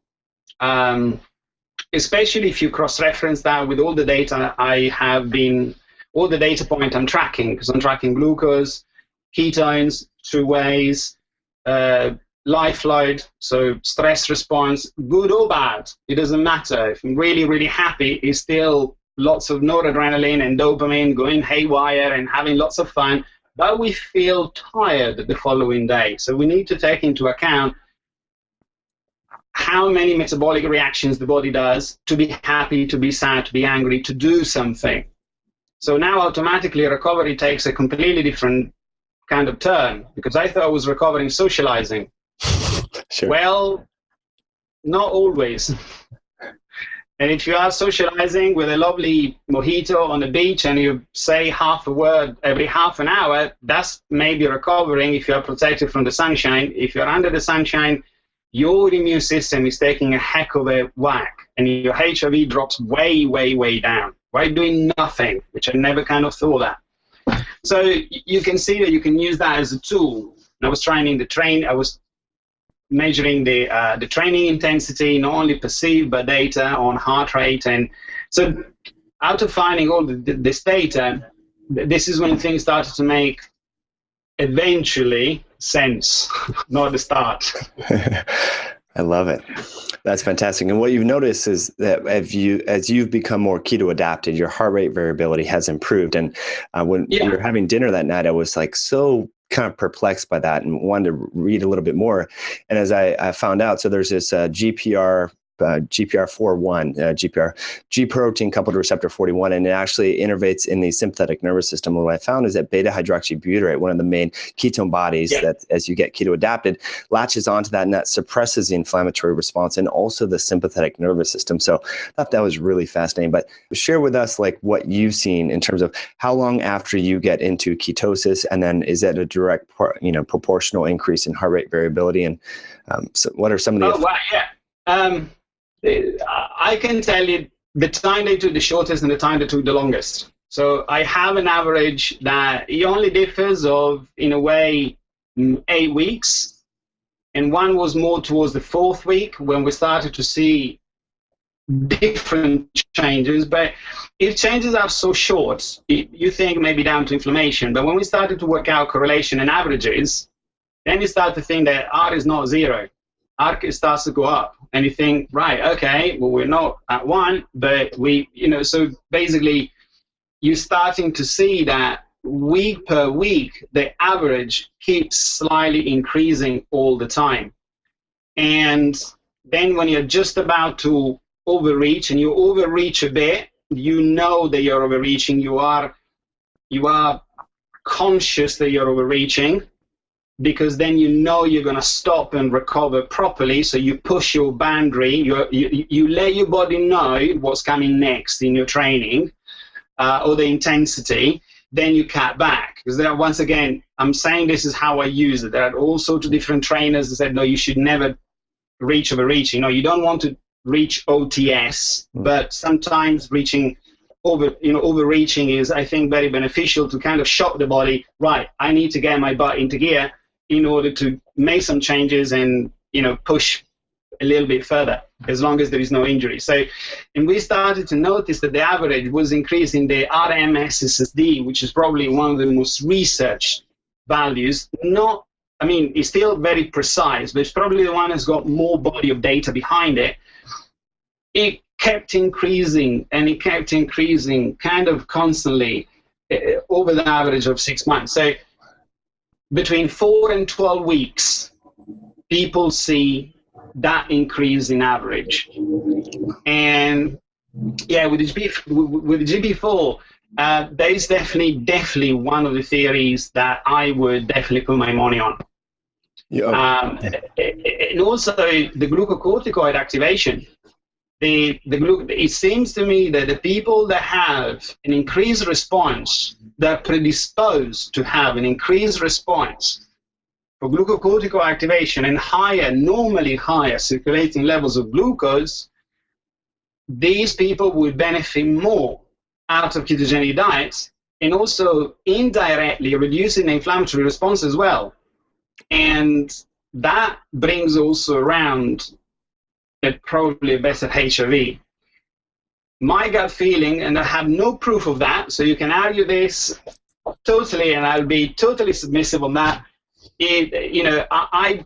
especially if you cross-reference that with all the data all the data point I'm tracking, because I'm tracking glucose, ketones, two ways, life load, so stress response, good or bad, it doesn't matter. If I'm really, really happy, it's still lots of noradrenaline and dopamine going haywire and having lots of fun, but we feel tired the following day. So we need to take into account how many metabolic reactions the body does to be happy, to be sad, to be angry, to do something. So now automatically recovery takes a completely different kind of turn, because I thought I was recovering socializing. Sure. Well, not always. And if you are socializing with a lovely mojito on the beach and you say half a word every half an hour, that's maybe recovering if you are protected from the sunshine. If you're under the sunshine, your immune system is taking a heck of a whack, and your HRV drops way, way, way down by doing nothing, which I never kind of thought that. So you can see that you can use that as a tool. I was I was measuring the training intensity, not only perceived, but data on heart rate. And so out of finding all this data, this is when things started to make eventually sense, not at the start. I love it. That's fantastic. And what you've noticed is that as you've become more keto adapted, your heart rate variability has improved. And when we were having dinner that night, I was like so kind of perplexed by that and wanted to read a little bit more. And as I found out, so there's this GPR41, G protein coupled receptor 41, and it actually innervates in the sympathetic nervous system. What I found is that beta hydroxybutyrate, one of the main ketone bodies that as you get keto adapted, latches onto that, and that suppresses the inflammatory response and also the sympathetic nervous system. So I thought that was really fascinating. But share with us like what you've seen in terms of how long after you get into ketosis, and then is that a direct proportional increase in heart rate variability, and so what are some of the I can tell you the time they took the shortest and the time they took the longest. So I have an average that it only differs of, in a way, 8 weeks. And one was more towards the 4th week when we started to see different changes. But if changes are so short, you think maybe down to inflammation. But when we started to work out correlation and averages, then you start to think that R is not 0. R starts to go up, and you think, right, okay, well, we're not at 1, but so basically you're starting to see that week per week, the average keeps slightly increasing all the time. And then when you're just about to overreach, and you overreach a bit, you know that you're overreaching, you are conscious that you're overreaching, because then you know you're going to stop and recover properly. So you push your boundary, you let your body know what's coming next in your training or the intensity, then you cut back. Because there are, once again, I'm saying this is how I use it. There are all sorts of different trainers that said, no, you should never reach overreaching. No, you don't want to reach OTS, but sometimes overreaching is, I think, very beneficial to kind of shock the body. Right, I need to get my butt into gear. in order to make some changes and, push a little bit further, as long as there is no injury. So, and we started to notice that the average was increasing the RMSSD, which is probably one of the most researched values. It's still very precise, but it's probably the one that's got more body of data behind it. It kept increasing, and it kept increasing kind of constantly over the average of 6 months. So between 4 and 12 weeks, people see that increase in average. And yeah, with the GP4, that is definitely one of the theories that I would definitely put my money on. Yeah. And also the glucocorticoid activation. It seems to me that the people that have an increased response, that are predisposed to have an increased response for glucocorticoid activation and normally higher circulating levels of glucose, these people would benefit more out of ketogenic diets, and also indirectly reducing the inflammatory response as well. And that brings also around probably a better HRV. My gut feeling, and I have no proof of that, so you can argue this totally, and I'll be totally submissive on that. I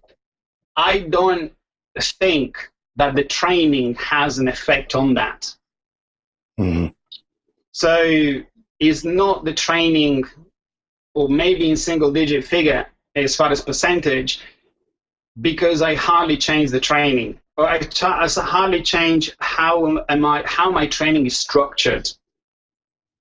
don't think that the training has an effect on that. Mm-hmm. So it's not the training, or maybe in single-digit figure as far as percentage, because I hardly change the training. Or I hardly change how my training is structured.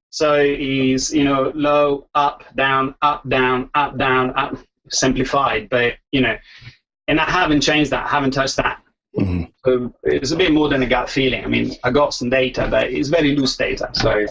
So is low, up, down, up, down, up, down, up, simplified. But and I haven't changed that. I haven't touched that. Mm-hmm. So it's a bit more than a gut feeling. I mean, I got some data, but it's very loose data. So.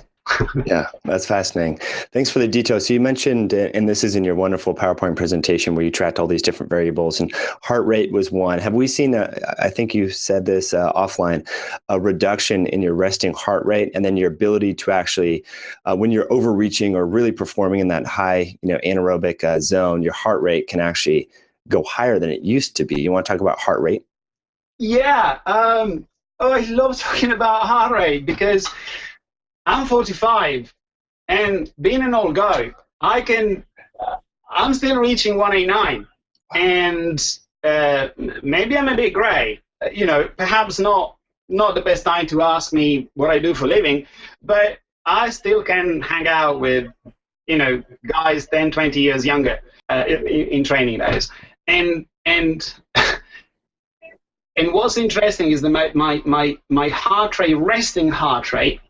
Yeah, that's fascinating. Thanks for the details. So you mentioned, and this is in your wonderful PowerPoint presentation where you tracked all these different variables, and heart rate was one. Have we seen, I think you said this offline, a reduction in your resting heart rate, and then your ability to actually, when you're overreaching or really performing in that high, anaerobic zone, your heart rate can actually go higher than it used to be. You want to talk about heart rate? Yeah. I love talking about heart rate because I'm 45, and being an old guy, I'm still reaching 189, and maybe I'm a bit gray. Perhaps not the best time to ask me what I do for a living, but I still can hang out with, guys 10, 20 years younger in training, that is. And what's interesting is that my heart rate, resting heart rate,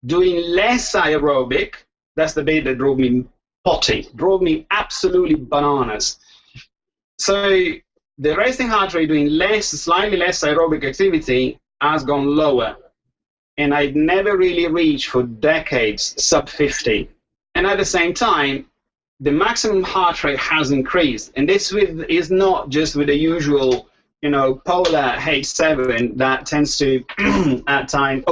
doing less aerobic, that's the bit that drove me potty, drove me absolutely bananas. So the resting heart rate doing slightly less aerobic activity has gone lower. And I'd never really reached for decades sub 50. And at the same time, the maximum heart rate has increased. And this is not just with the usual, polar H7 that tends to at times,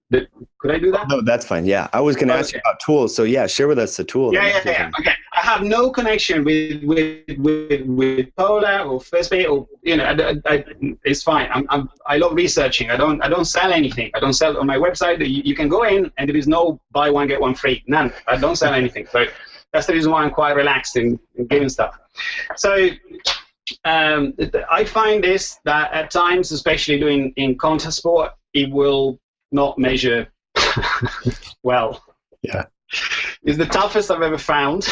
could I do that? No, that's fine. Yeah, I was going to ask you about tools. So yeah, share with us the tool. Yeah. Okay, I have no connection with Polar or Firstbit or it's fine. I love researching. I don't sell anything. I don't sell on my website. You can go in and there is no buy one get one free. None. I don't sell anything. So that's the reason why I'm quite relaxed in giving stuff. So I find this that at times, especially doing in contact sport, it will not measure well. Yeah, it's the toughest I've ever found.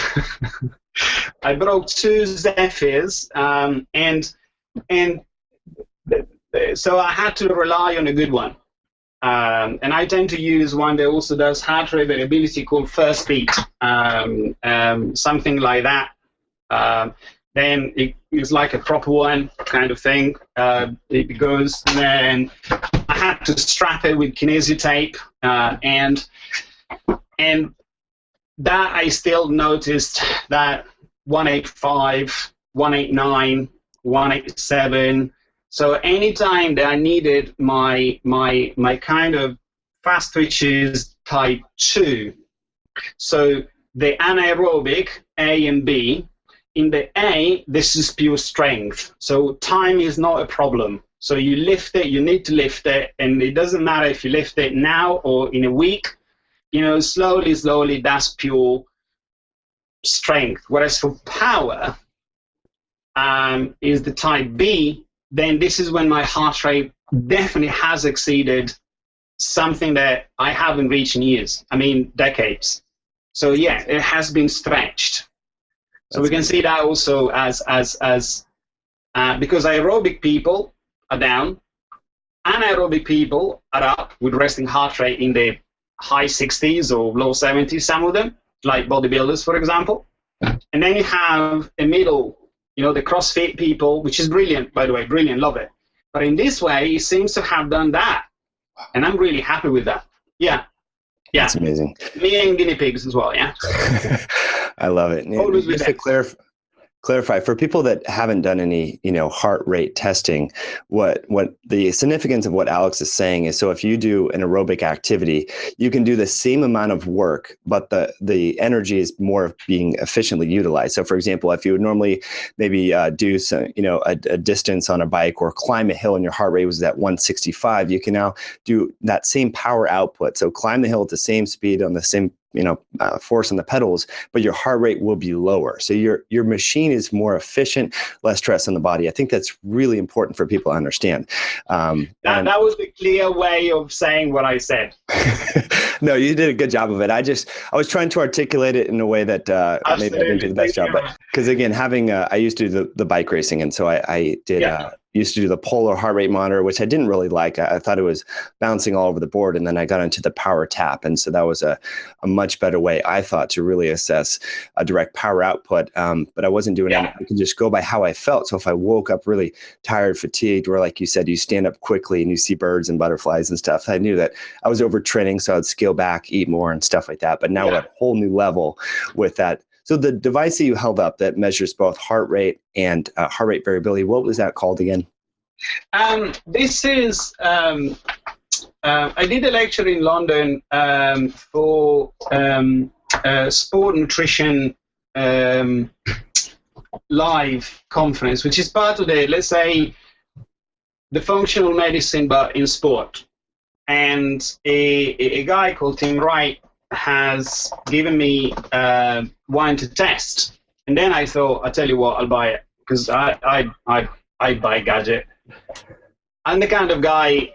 I broke 2 Zephyrs, and so I had to rely on a good one. And I tend to use one that also does heart rate variability called Firstbit, something like that. Then it's like a proper one kind of thing. It goes, and then I had to strap it with kinesio tape, and that I still noticed that 185, 189, 187. So anytime that I needed my kind of fast twitches type 2, so the anaerobic A and B, in the A, this is pure strength. So time is not a problem. So you lift it, you need to lift it, and it doesn't matter if you lift it now or in a week, slowly, that's pure strength. Whereas for power, is the type B, then this is when my heart rate definitely has exceeded something that I haven't reached in years. I mean, decades. So yeah, it has been stretched. So we can see that also as because aerobic people are down, anaerobic people are up with resting heart rate in the high 60s or low 70s, some of them, like bodybuilders, for example. And then you have a middle, the CrossFit people, which is brilliant, by the way, brilliant, love it. But in this way, he seems to have done that. And I'm really happy with that. Yeah. That's amazing. Me and guinea pigs as well, yeah. I love it. Always just to clarify for people that haven't done any, heart rate testing, what the significance of what Alex is saying is, so if you do an aerobic activity, you can do the same amount of work, but the energy is more being efficiently utilized. So for example, if you would normally maybe do some, a distance on a bike or climb a hill and your heart rate was at 165, you can now do that same power output. So climb the hill at the same speed on the same force on the pedals, but your heart rate will be lower. So your machine is more efficient, less stress on the body. I think that's really important for people to understand. That was the clear way of saying what I said. No, you did a good job of it. I was trying to articulate it in a way that maybe I didn't do the best job. But because again, I used to do the bike racing, and so I did. Used to do the polar heart rate monitor, which I didn't really like. I thought it was bouncing all over the board. And then I got into the power tap. And so that was a much better way, I thought, to really assess a direct power output. But I wasn't doing it. I could just go by how I felt. So if I woke up really tired, fatigued, or like you said, you stand up quickly and you see birds and butterflies and stuff, I knew that I was overtraining. So I'd scale back, eat more and stuff like that. But now we're at a whole new level with that. So the device that you held up that measures both heart rate and heart rate variability, what was that called again? This is, I did a lecture in London for sport nutrition live conference, which is part of the, let's say, the functional medicine, but in sport. And a guy called Tim Wright has given me one to test, and then I thought, I tell you what, I'll buy it, because I buy gadget. I'm the kind of guy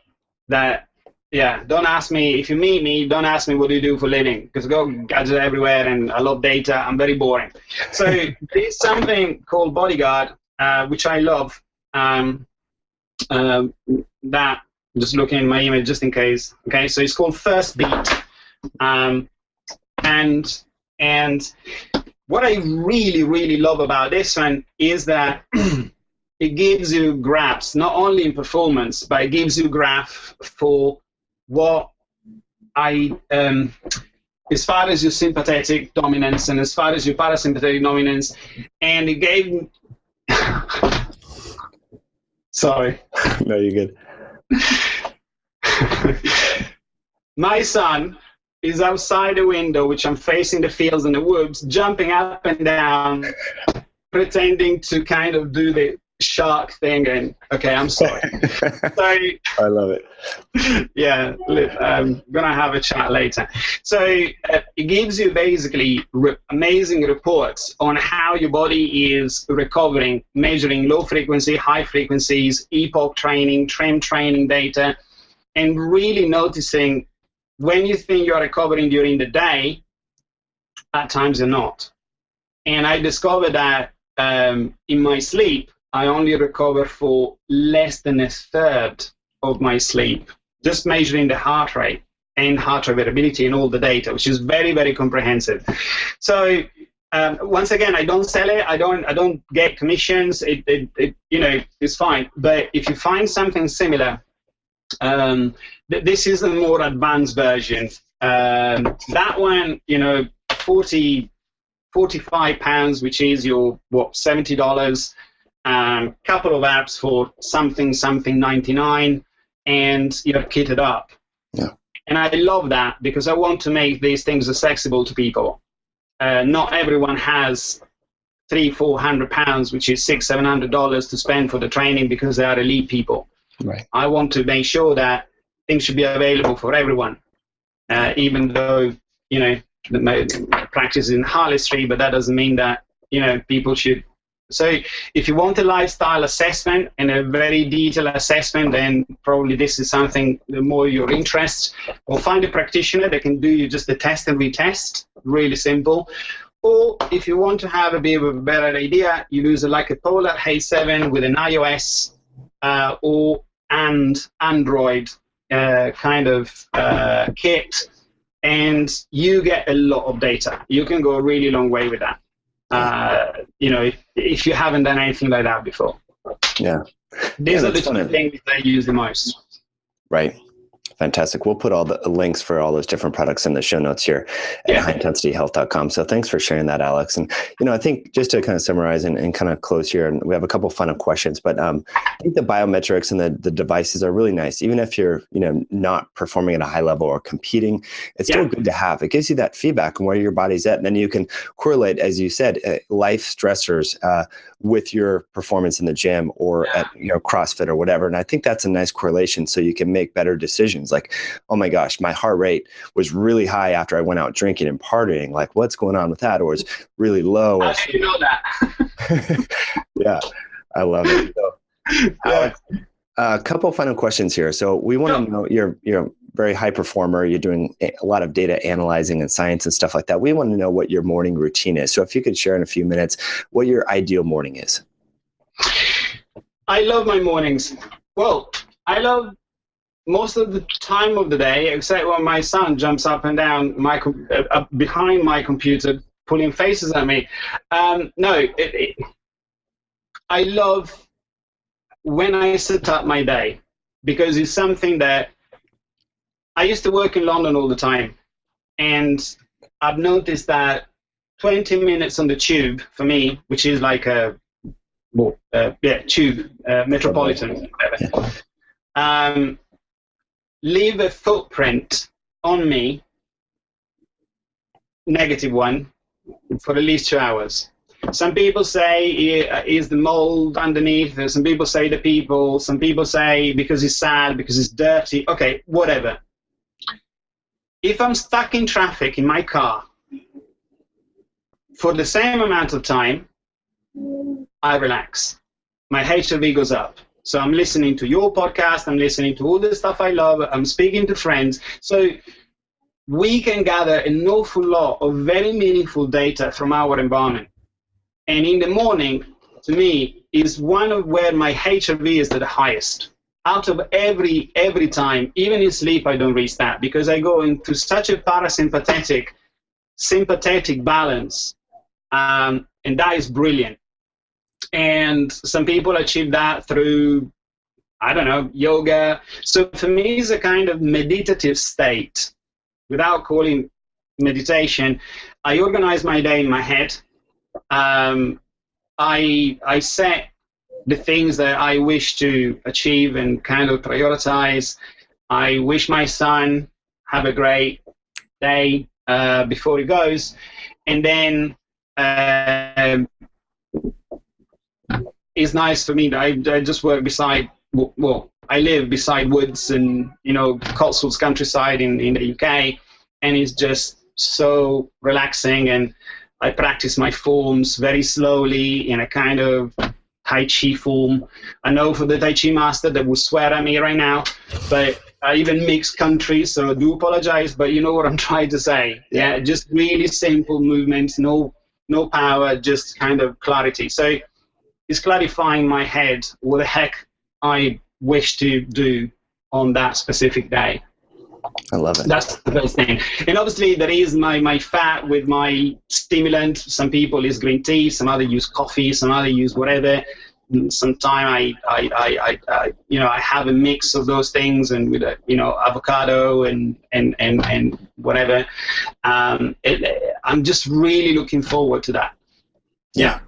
that, don't ask me, if you meet me, don't ask me what do you do for a living, because I go gadget everywhere and I love data. I'm very boring. So there's something called Bodyguard, which I love, that, just looking at my email just in case. Okay, so it's called First Beat. And what I really, really love about this one is that it gives you graphs, not only in performance, but it gives you graph for what as far as your sympathetic dominance and as far as your parasympathetic dominance. And it gave sorry. No, you're good. My son is outside the window, which I'm facing the fields and the woods, jumping up and down, pretending to kind of do the shark thing. And okay, I'm sorry. So, I love it. Yeah, I'm gonna have a chat later. So it gives you basically amazing reports on how your body is recovering, measuring low frequency, high frequencies, epoch training, trend training data, and really noticing when you think you're recovering during the day, at times you're not. And I discovered that in my sleep, I only recover for less than a third of my sleep, just measuring the heart rate and heart rate variability and all the data, which is very, very comprehensive. So once again, I don't sell it. I don't get commissions. It's fine. But if you find something similar, this is a more advanced version. That one, 45 pounds, which is your $70. Couple of apps for something 99, and you're kitted up. Yeah. And I love that because I want to make these things accessible to people. Not everyone has £300-400, which is $600-700 to spend for the training because they are elite people. Right. I want to make sure that things should be available for everyone, even though, you know, the practice is in Harley, but that doesn't mean that, you know, people should. So if you want a lifestyle assessment and a very detailed assessment, then probably this is something more your interest. Or find a practitioner that can do you just the test and retest, really simple. Or if you want to have a bit of a better idea, you use like a Polar A7 with an iOS and Android kind of kit, and you get a lot of data. You can go a really long way with that. You know, if you haven't done anything like that before. Yeah. These are the two things that I use the most. Right. Fantastic. We'll put all the links for all those different products in the show notes here at highintensityhealth.com. So thanks for sharing that, Alex. And, you know, I think just to kind of summarize and kind of close here, and we have a couple of fun questions, but I think the biometrics and the devices are really nice. Even if you're, you know, not performing at a high level or competing, it's still good to have. It gives you that feedback on where your body's at. And then you can correlate, as you said, life stressors with your performance in the gym or at, you know, CrossFit or whatever. And I think that's a nice correlation, so you can make better decisions. Like, oh my gosh, my heart rate was really high after I went out drinking and partying. Like, what's going on with that? Or it's really low. How do you know that? Yeah, I love it. So, Alex, a couple final questions here. So we want to know, you're a very high performer. You're doing a lot of data analyzing and science and stuff like that. We want to know what your morning routine is. So if you could share in a few minutes what your ideal morning is. I love my mornings. Well, I love most of the time of the day, except when my son jumps up and down behind my computer, pulling faces at me. I love when I set up my day, because it's something that I used to work in London all the time, and I've noticed that 20 minutes on the tube for me, which is like a tube, metropolitan, whatever, leave a footprint on me, negative one, for at least 2 hours. Some people say is the mold underneath, some people say the people, some people say because it's sad, because it's dirty. Okay, whatever. If I'm stuck in traffic in my car for the same amount of time, I relax. My HRV goes up. So I'm listening to your podcast, I'm listening to all the stuff I love, I'm speaking to friends. So we can gather an awful lot of very meaningful data from our environment. And in the morning, to me, is one of where my HRV is at the highest. Out of every time, even in sleep, I don't reach that, because I go into such a parasympathetic, sympathetic balance, and that is brilliant. And some people achieve that through, I don't know, yoga. So for me, it's a kind of meditative state. Without calling meditation, I organize my day in my head. I set the things that I wish to achieve and kind of prioritize. I wish my son have a great day before he goes. And then it's nice for me that I just work beside, well, I live beside woods and, you know, Cotswolds countryside in the UK, and it's just so relaxing. And I practice my forms very slowly in a kind of Tai Chi form. I know for the Tai Chi master that will swear at me right now, but I even mix countries, so I do apologize, but you know what I'm trying to say. Yeah, just really simple movements, no power, just kind of clarity. So it's clarifying my head what the heck I wish to do on that specific day. I love it. That's the first thing. And obviously there is my fat with my stimulant. Some people use green tea, some other use coffee, some other use whatever. Sometimes I have a mix of those things, and with avocado and whatever. I'm just really looking forward to that. Yeah.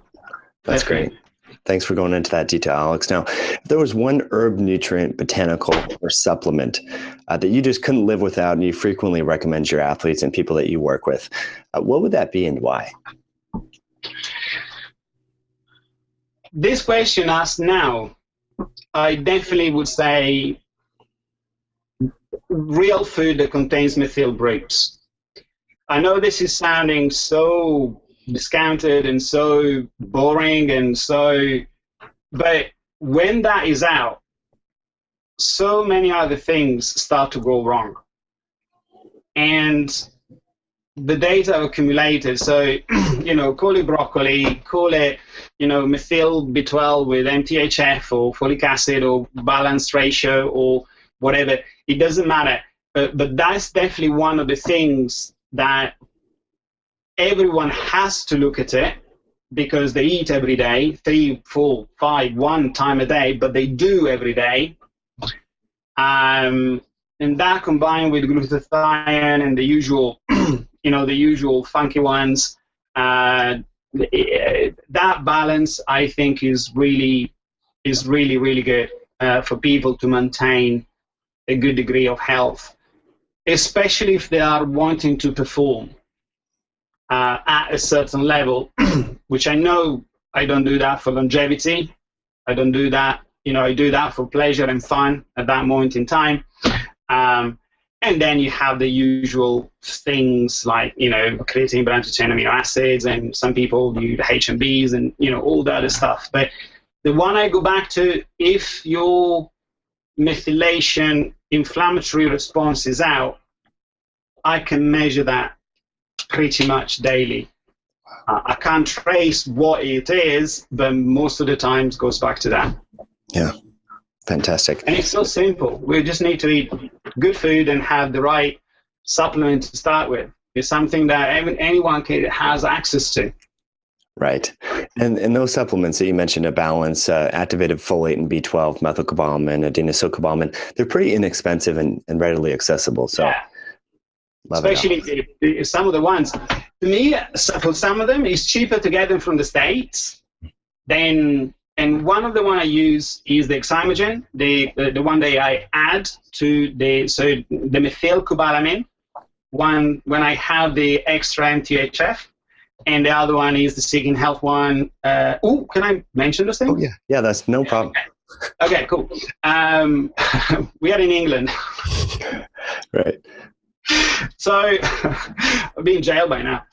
That's great. Thanks for going into that detail, Alex. Now, if there was one herb, nutrient, botanical, or supplement that you just couldn't live without, and you frequently recommend your athletes and people that you work with, what would that be and why? this question asked now, I definitely would say real food that contains methyl groups. I know this is sounding so discounted and so boring but when that is out, so many other things start to go wrong. And the data are accumulated. So, call it broccoli, call it, methyl B12 with MTHF or folic acid or balanced ratio or whatever. It doesn't matter. But that's definitely one of the things that everyone has to look at it, because they eat every day, 3, 4, 5, 1 time a day, but they do every day. And that combined with glutathione and the usual, the usual funky ones, that balance, I think, is really, really good for people to maintain a good degree of health, especially if they are wanting to perform at a certain level, which I know I don't do that for longevity. I don't do that, I do that for pleasure and fun at that moment in time. And then you have the usual things like, creatine, branched chain amino acids, and some people do the H&Bs and, all the other stuff. But the one I go back to, if your methylation inflammatory response is out, I can measure that pretty much daily. I can't trace what it is, but most of the times goes back to that. Yeah, fantastic. And it's so simple. We just need to eat good food and have the right supplement to start with. It's something that anyone has access to. Right. And those supplements that you mentioned, a balance, activated folate and B12, methylcobalamin, adenosylcobalamin, they're pretty inexpensive and readily accessible. So, yeah. Especially some of the ones. To me, for some of them, it's cheaper to get them from the States and one of the one I use is the Xymogen, the one that I add to the methylcobalamin, one when I have the extra MTHF, and the other one is the Sigyn Health one. Can I mention those things? Oh, yeah, that's no problem. Okay, cool. We are in England. Right. So I'll be in jail by now.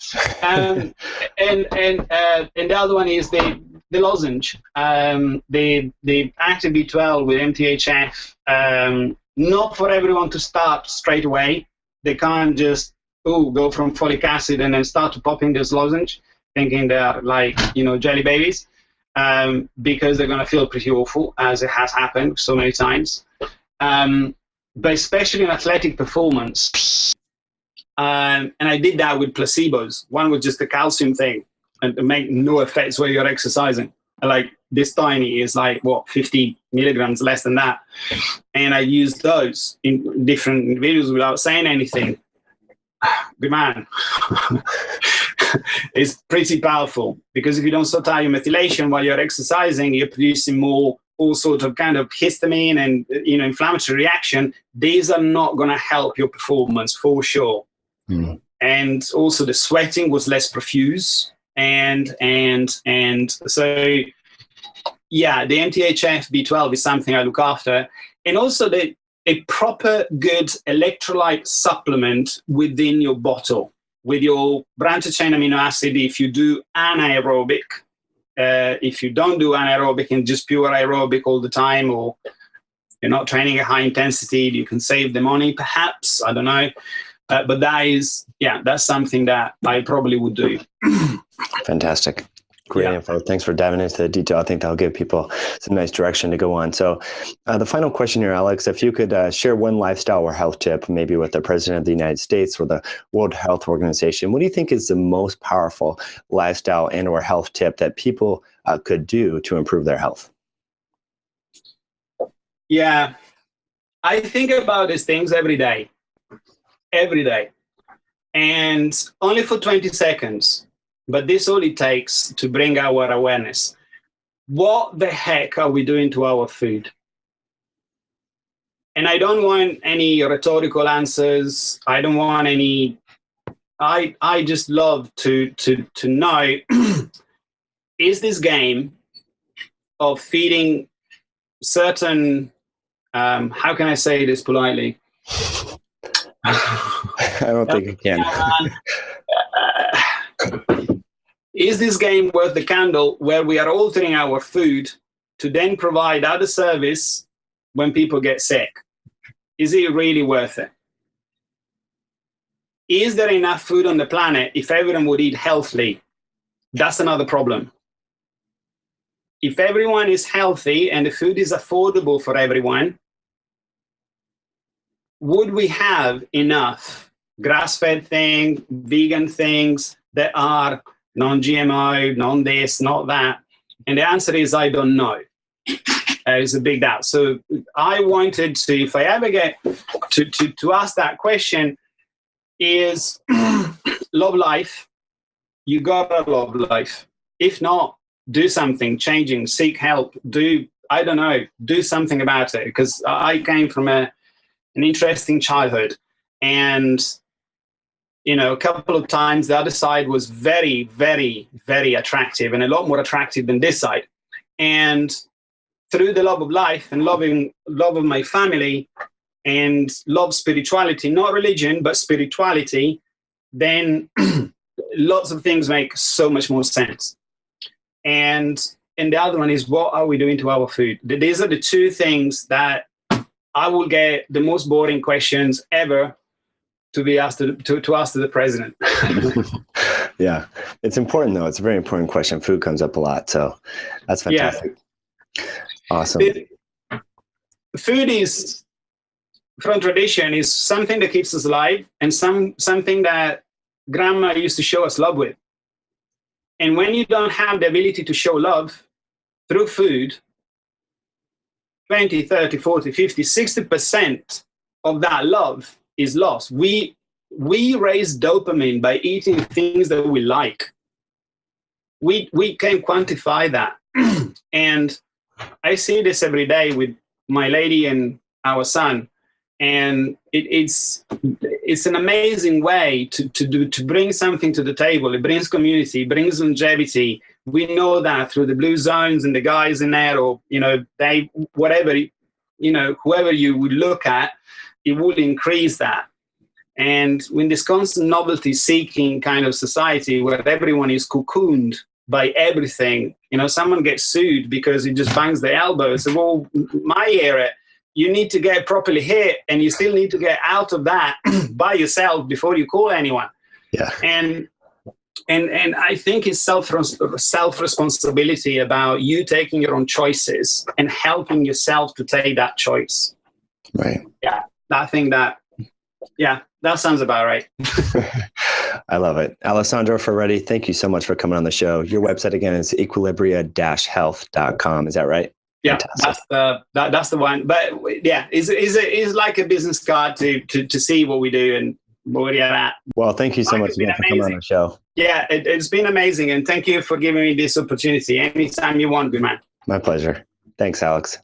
And the other one is the lozenge, the active B12 with MTHF. Not for everyone to start straight away. They can't just go from folic acid and then start to pop in this lozenge, thinking they're like jelly babies, because they're going to feel pretty awful, as it has happened so many times. But especially in athletic performance. And I did that with placebos. One was just the calcium thing and make no effects while you're exercising. Like this tiny is like, 50 milligrams less than that. And I used those in different videos without saying anything. Good man. It's pretty powerful, because if you don't sort out your methylation while you're exercising, you're producing more all sorts of kind of histamine and inflammatory reaction. These are not going to help your performance for sure. Mm. And also the sweating was less profuse, and so yeah, the MTHF B12 is something I look after, and also a proper good electrolyte supplement within your bottle with your branched chain amino acid if you do anaerobic. If you don't do anaerobic and just pure aerobic all the time, or you're not training at high intensity, you can save the money, perhaps. I don't know. But that's something that I probably would do. Fantastic. Great info. Thanks for diving into the detail. I think that'll give people some nice direction to go on. So the final question here, Alex, if you could share one lifestyle or health tip, maybe with the President of the United States or the World Health Organization, what do you think is the most powerful lifestyle and or health tip that people could do to improve their health? Yeah, I think about these things every day, and only for 20 seconds. But this all it takes to bring our awareness. What the heck are we doing to our food? And I don't want any rhetorical answers. I don't want any. I just love to know, is this game of feeding certain, how can I say this politely? I don't think you can. Is this game worth the candle, where we are altering our food to then provide other service when people get sick? Is it really worth it? Is there enough food on the planet if everyone would eat healthily? That's another problem. If everyone is healthy and the food is affordable for everyone, would we have enough grass-fed things, vegan things that are non-GMO, non-this, not that? And the answer is, I don't know. It's a big doubt. So I wanted to, if I ever get to ask that question, is love life. You gotta love life. If not, do something, changing, seek help, do something about it. Because I came from an interesting childhood, and a couple of times the other side was very, very, very attractive, and a lot more attractive than this side. And through the love of life and love of my family and love spirituality, not religion, but spirituality, then lots of things make so much more sense. And the other one is, what are we doing to our food? These are the two things that I will get the most boring questions ever to be asked to ask to the president. Yeah, it's important though. It's a very important question. Food comes up a lot, so that's fantastic. Yeah. Awesome. Food is, from tradition, is something that keeps us alive, and something that grandma used to show us love with. And when you don't have the ability to show love through food, 20, 30, 40, 50, 60% of that love is lost. We raise dopamine by eating things that we like. We can quantify that. And I see this every day with my lady and our son. And it's an amazing way to bring something to the table. It brings community, it brings longevity. We know that through the blue zones and the guys in there, or whoever you would look at, it would increase that. And when this constant novelty seeking kind of society where everyone is cocooned by everything, someone gets sued because he just bangs the elbow. So, well, my era, you need to get properly hit, and you still need to get out of that by yourself before you call anyone. Yeah. And I think it's self-responsibility about you taking your own choices and helping yourself to take that choice. Right. Yeah. I think that sounds about right. I love it. Alessandro Ferretti, thank you so much for coming on the show. Your website again is equilibria-health.com. Is that right? Yeah, fantastic. That's the one. But yeah, it's like a business card to see what we do and where we're at. Well, thank you so much again for coming on the show. Yeah, it's been amazing, and thank you for giving me this opportunity. Anytime you want, good man. My pleasure. Thanks, Alex.